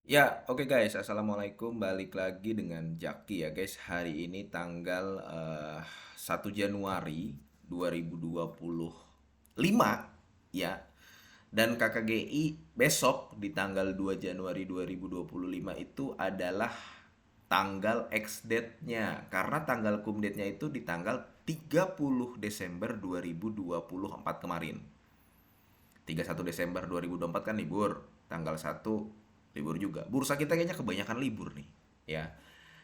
Ya, oke guys, Assalamualaikum. Balik lagi dengan Jaki ya guys. Hari ini tanggal 1 Januari 2025 ya. Dan KKGI besok di tanggal 2 Januari 2025 itu adalah tanggal ex-date-nya. Karena tanggal cum date-nya itu di tanggal 30 Desember 2024 kemarin. 31 Desember 2024 kan libur, tanggal 1 libur juga. Bursa kita kayaknya kebanyakan libur nih, ya.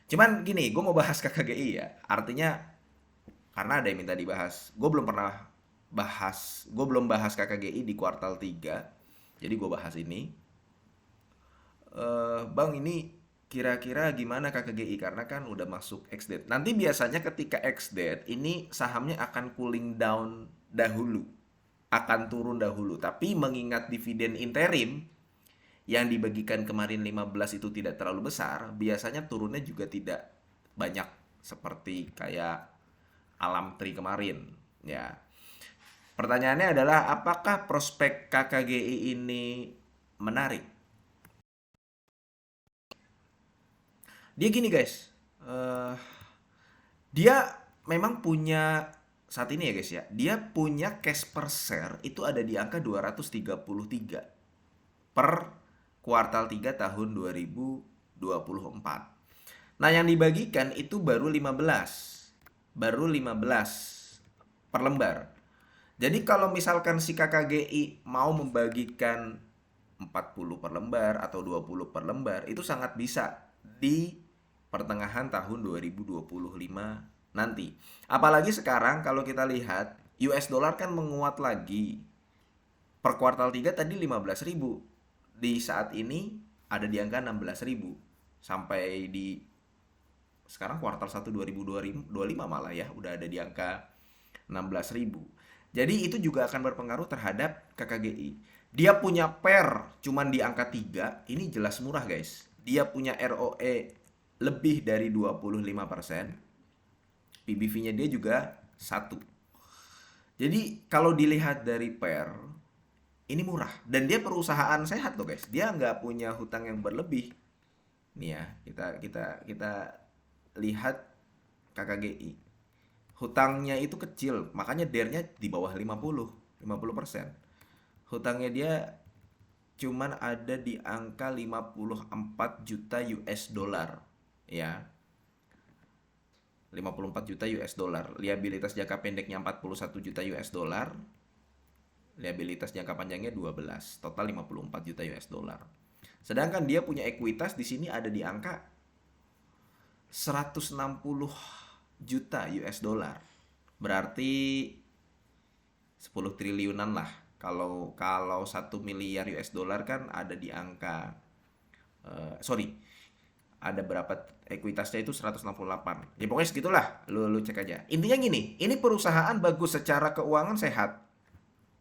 Cuman gini, gue mau bahas KKGI ya. Artinya karena ada yang minta dibahas. Gue belum bahas KKGI di kuartal 3. Jadi gue bahas ini. Bang, ini kira-kira gimana KKGI? Karena kan udah masuk ex-date. Nanti biasanya ketika ex-date, ini sahamnya akan cooling down dahulu, akan turun dahulu. Tapi mengingat dividen interim yang dibagikan kemarin 15 itu tidak terlalu besar, biasanya turunnya juga tidak banyak seperti kayak Alam Tri kemarin. Ya. Pertanyaannya adalah apakah prospek KKGI ini menarik? Dia gini guys, eh dia memang punya saat ini ya guys ya, dia punya cash per share itu ada di angka 233 per kuartal 3 tahun 2024. Nah, yang dibagikan itu baru 15 per lembar. Jadi kalau misalkan si KKGI mau membagikan 40 per lembar atau 20 per lembar, itu sangat bisa di pertengahan tahun 2025 nanti. Apalagi sekarang kalau kita lihat US dollar kan menguat lagi. Per kuartal 3 tadi 15.000. Di saat ini ada di angka 16.000. Sampai di sekarang kuartal 1 2025 malah ya udah ada di angka 16.000. Jadi itu juga akan berpengaruh terhadap KKGI. Dia punya PER cuman di angka 3, ini jelas murah guys. Dia punya ROE lebih dari 25%, PBV-nya dia juga 1. Jadi kalau dilihat dari PER, ini murah. Dan dia perusahaan sehat loh guys. Dia nggak punya hutang yang berlebih. Nih ya, kita lihat KKGI. Hutangnya itu kecil, makanya DER-nya di bawah 50%. Hutangnya dia cuman ada di angka 54 juta US dollar. Ya, 54 juta US dollar. Liabilitas jangka pendeknya 41 juta US dollar. Liabilitas jangka panjangnya 12. Total 54 juta US dollar. Sedangkan dia punya ekuitas di sini ada di angka 160 juta US dollar. Berarti 10 triliunan lah. Kalau kalau 1 miliar US dollar kan ada di angka sorry, ada berapa ekuitasnya itu 168. Ya pokoknya segitulah. Lu cek aja. Intinya gini, ini perusahaan bagus secara keuangan sehat.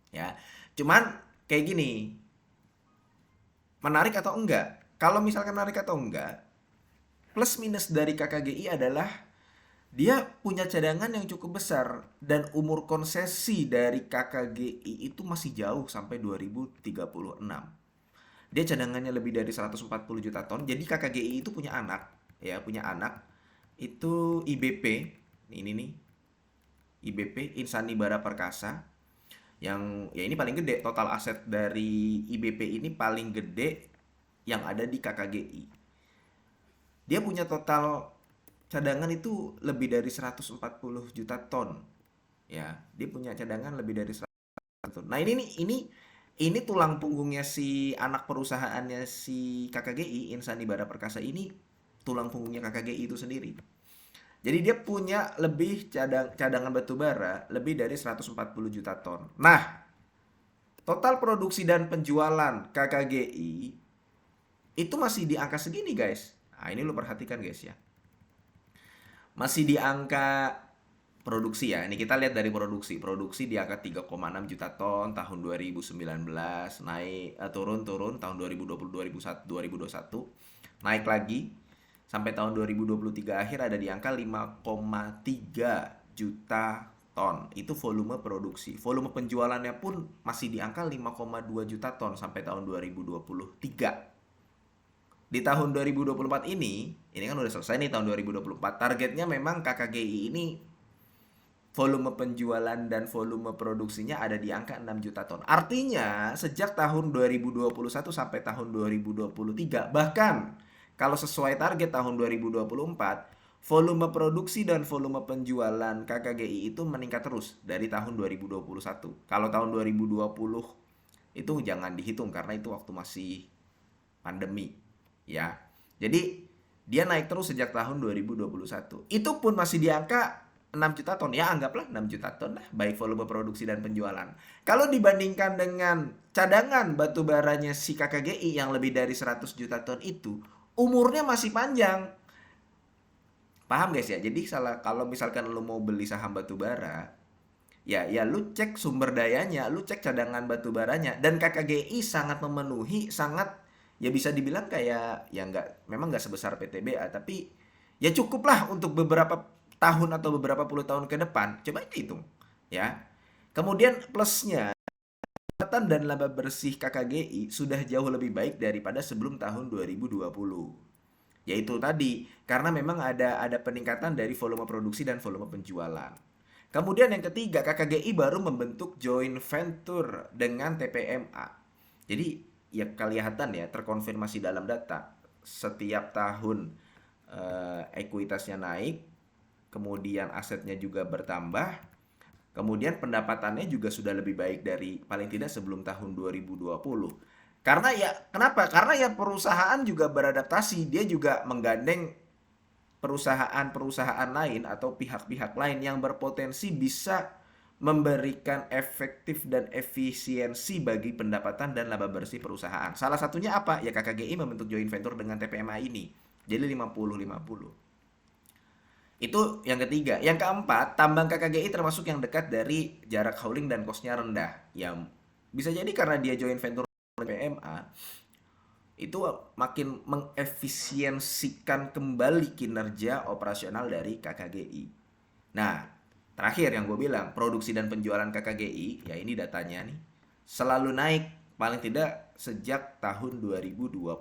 Ya. Cuman kayak gini, menarik atau enggak? Kalau misalkan menarik atau enggak, plus minus dari KKGI adalah dia punya cadangan yang cukup besar dan umur konsesi dari KKGI itu masih jauh sampai 2036. Dia cadangannya lebih dari 140 juta ton. Jadi KKGI itu punya anak, ya, punya anak itu IBP. Ini nih, IBP Insani Bara Perkasa yang ya ini paling gede total aset dari IBP ini paling gede yang ada di KKGI. Dia punya total cadangan itu lebih dari 140 juta ton. Ya, dia punya cadangan lebih dari 100 ton. Nah, ini nih, ini tulang punggungnya si anak perusahaannya si KKGI, Insani Bara Perkasa ini tulang punggungnya KKGI itu sendiri. Jadi dia punya lebih cadangan batu bara lebih dari 140 juta ton. Nah, total produksi dan penjualan KKGI itu masih di angka segini, guys. Nah, ini lo perhatikan, guys ya. Masih di angka produksi ya. Ini kita lihat dari produksi. Produksi di angka 3,6 juta ton tahun 2019, naik turun tahun 2020 2021, naik lagi sampai tahun 2023 akhir ada di angka 5,3 juta ton. Itu volume produksi. Volume penjualannya pun masih di angka 5,2 juta ton sampai tahun 2023. di tahun 2024 ini kan udah selesai nih tahun 2024. Targetnya memang KKGI ini volume penjualan dan volume produksinya ada di angka 6 juta ton. Artinya, sejak tahun 2021 sampai tahun 2023, bahkan kalau sesuai target tahun 2024, volume produksi dan volume penjualan KKGI itu meningkat terus dari tahun 2021. Kalau tahun 2020 itu jangan dihitung karena itu waktu masih pandemi, ya. Jadi dia naik terus sejak tahun 2021. Itu pun masih di angka 6 juta ton. Ya anggaplah 6 juta ton lah, baik volume produksi dan penjualan. Kalau dibandingkan dengan cadangan batu baranya si KKGI yang lebih dari 100 juta ton itu, umurnya masih panjang. Paham guys ya? Jadi kalau misalkan lo mau beli saham batu bara, ya lu cek sumber dayanya, lu cek cadangan batu baranya, dan KKGI sangat memenuhi, sangat, ya bisa dibilang kayak, ya nggak, memang nggak sebesar PTBA, tapi ya cukup lah untuk beberapa tahun atau beberapa puluh tahun ke depan. Coba aja hitung, ya. Kemudian plusnya, pendapatan dan laba bersih KKGI sudah jauh lebih baik daripada sebelum tahun 2020. Yaitu tadi, karena memang ada peningkatan dari volume produksi dan volume penjualan. Kemudian yang ketiga, KKGI baru membentuk joint venture dengan TPMA. Jadi ya kelihatan ya, terkonfirmasi dalam data. Setiap tahun ekuitasnya naik, kemudian asetnya juga bertambah, kemudian pendapatannya juga sudah lebih baik dari paling tidak sebelum tahun 2020. Karena ya, kenapa? Karena ya perusahaan juga beradaptasi, dia juga menggandeng perusahaan-perusahaan lain atau pihak-pihak lain yang berpotensi bisa memberikan efektif dan efisiensi bagi pendapatan dan laba bersih perusahaan. Salah satunya apa? Ya KKGI membentuk joint venture dengan TPMA ini. Jadi 50-50. Itu yang ketiga. Yang keempat, tambang KKGI termasuk yang dekat dari jarak hauling dan kosnya rendah. Yang bisa jadi karena dia joint venture dengan TPMA, itu makin mengefisiensikan kembali kinerja operasional dari KKGI. Nah, terakhir yang gue bilang, produksi dan penjualan KKGI, ya ini datanya nih, selalu naik paling tidak sejak tahun 2021.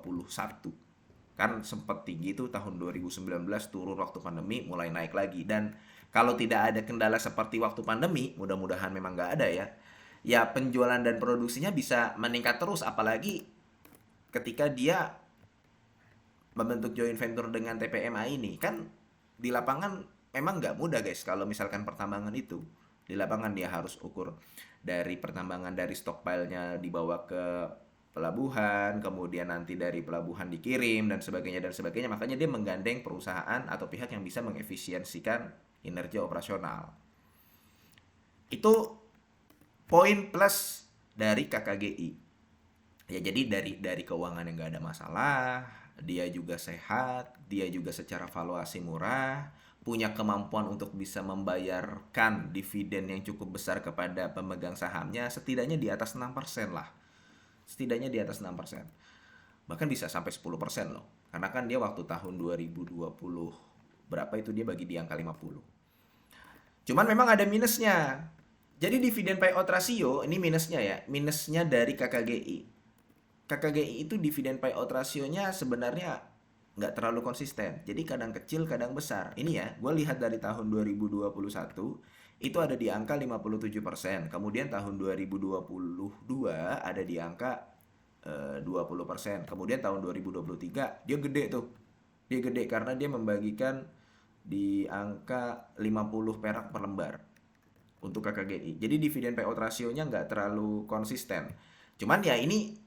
Kan sempat tinggi tuh tahun 2019, turun waktu pandemi, mulai naik lagi. Dan kalau tidak ada kendala seperti waktu pandemi, mudah-mudahan memang nggak ada ya, ya penjualan dan produksinya bisa meningkat terus, apalagi ketika dia membentuk joint venture dengan TPMA ini. Kan di lapangan memang nggak mudah guys, kalau misalkan pertambangan itu di lapangan dia harus ukur dari pertambangan, dari stockpile-nya dibawa ke pelabuhan, kemudian nanti dari pelabuhan dikirim dan sebagainya, makanya dia menggandeng perusahaan atau pihak yang bisa mengefisiensikan kinerja operasional. Itu poin plus dari KKGI. Ya jadi dari keuangan yang nggak ada masalah, dia juga sehat, dia juga secara valuasi murah, punya kemampuan untuk bisa membayarkan dividen yang cukup besar kepada pemegang sahamnya, setidaknya di atas 6% lah. Setidaknya di atas 6%. Bahkan bisa sampai 10% loh. Karena kan dia waktu tahun 2020 berapa itu dia bagi di angka 50. Cuman memang ada minusnya. Jadi dividen payout ratio ini minusnya ya, minusnya dari KKGI. KKGI itu dividen payout rasionya sebenarnya nggak terlalu konsisten. Jadi kadang kecil, kadang besar. Ini ya, gue lihat dari tahun 2021 itu ada di angka 57%. Kemudian tahun 2022 ada di angka 20%. Kemudian tahun 2023 dia gede tuh. Dia gede karena dia membagikan di angka 50 perak per lembar untuk KKGI. Jadi dividen payout rasionya nggak terlalu konsisten. Cuman ya ini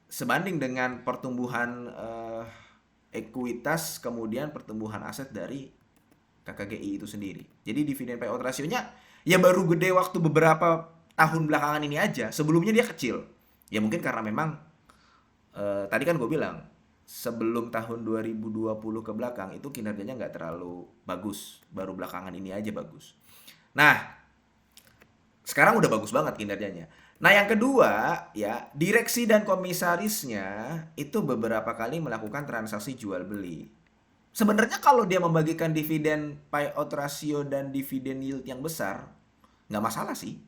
sebanding dengan pertumbuhan ekuitas, kemudian pertumbuhan aset dari KKGI itu sendiri. Jadi dividen payout rasionya ya baru gede waktu beberapa tahun belakangan ini aja. Sebelumnya dia kecil. Ya mungkin karena memang tadi kan gue bilang sebelum tahun 2020 ke belakang itu kinerjanya nggak terlalu bagus. Baru belakangan ini aja bagus. Nah, sekarang udah bagus banget kinerjanya. Nah, yang kedua, ya, direksi dan komisarisnya itu beberapa kali melakukan transaksi jual beli. Sebenarnya kalau dia membagikan dividen payout ratio dan dividen yield yang besar, nggak masalah sih.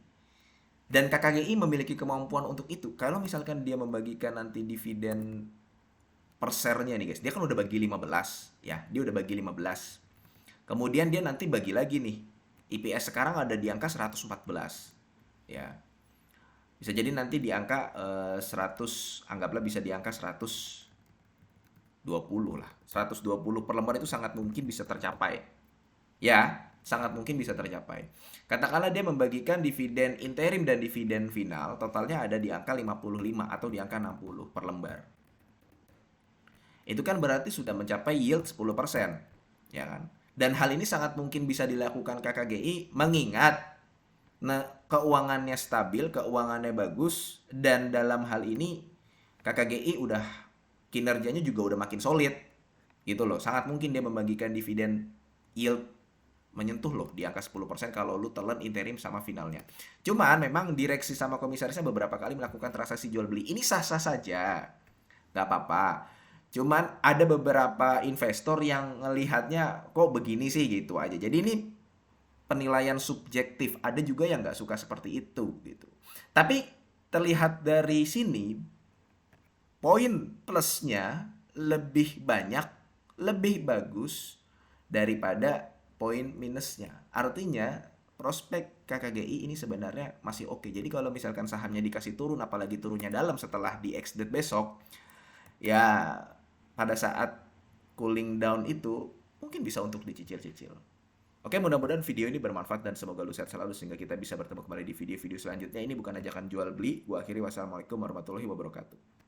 Dan KKGI memiliki kemampuan untuk itu. Kalau misalkan dia membagikan nanti dividen per share-nya nih guys. Dia kan udah bagi 15 ya. Dia udah bagi 15. Kemudian dia nanti bagi lagi nih. EPS sekarang ada di angka 114 ya. Bisa jadi nanti di angka 100, anggaplah bisa di angka 120 lah. 120 per lembar itu sangat mungkin bisa tercapai. Ya, sangat mungkin bisa tercapai. Katakanlah dia membagikan dividen interim dan dividen final, totalnya ada di angka 55 atau di angka 60 per lembar. Itu kan berarti sudah mencapai yield 10%, ya kan? Dan hal ini sangat mungkin bisa dilakukan KKGI mengingat keuangannya stabil, keuangannya bagus, dan dalam hal ini KKGI udah kinerjanya juga udah makin solid gitu loh. Sangat mungkin dia membagikan dividen yield menyentuh loh di angka 10% kalau lu telan interim sama finalnya. Cuman memang direksi sama komisarisnya beberapa kali melakukan transaksi jual beli. Ini sah-sah saja, nggak apa-apa. Cuman ada beberapa investor yang ngelihatnya kok begini sih gitu aja. Jadi ini penilaian subjektif. Ada juga yang nggak suka seperti itu gitu. Tapi terlihat dari sini poin plusnya lebih banyak, lebih bagus daripada poin minusnya. Artinya prospek KKGI ini sebenarnya masih oke. Jadi kalau misalkan sahamnya dikasih turun, apalagi turunnya dalam setelah di ex-date besok, ya pada saat cooling down itu mungkin bisa untuk dicicil-cicil. Oke, mudah-mudahan video ini bermanfaat dan semoga lu sehat selalu sehingga kita bisa bertemu kembali di video-video selanjutnya. Ini bukan ajakan jual beli. Gua akhiri, wassalamualaikum warahmatullahi wabarakatuh.